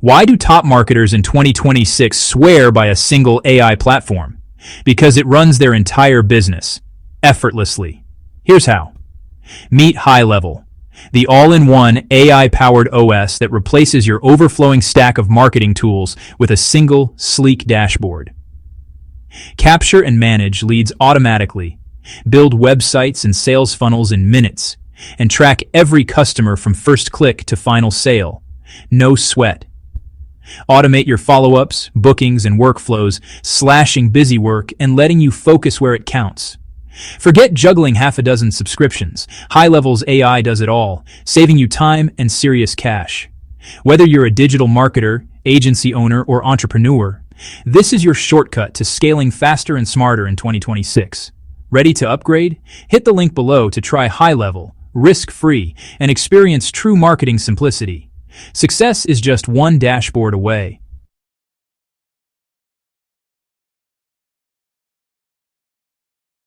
Why do top marketers in 2026 swear by a single AI platform? Because it runs their entire business effortlessly. Here's how. Meet HighLevel, the all-in-one AI-powered OS that replaces your overflowing stack of marketing tools with a single, sleek dashboard. Capture and manage leads automatically, build websites and sales funnels in minutes, and track every customer from first click to final sale. No sweat. Automate your follow-ups, bookings, and workflows, slashing busy work and letting you focus where it counts. Forget juggling half a dozen subscriptions. HighLevel's AI does it all, saving you time and serious cash. Whether you're a digital marketer, agency owner, or entrepreneur, this is your shortcut to scaling faster and smarter in 2026. Ready to upgrade? Hit the link below to try HighLevel, risk-free, and experience true marketing simplicity. Success is just one dashboard away.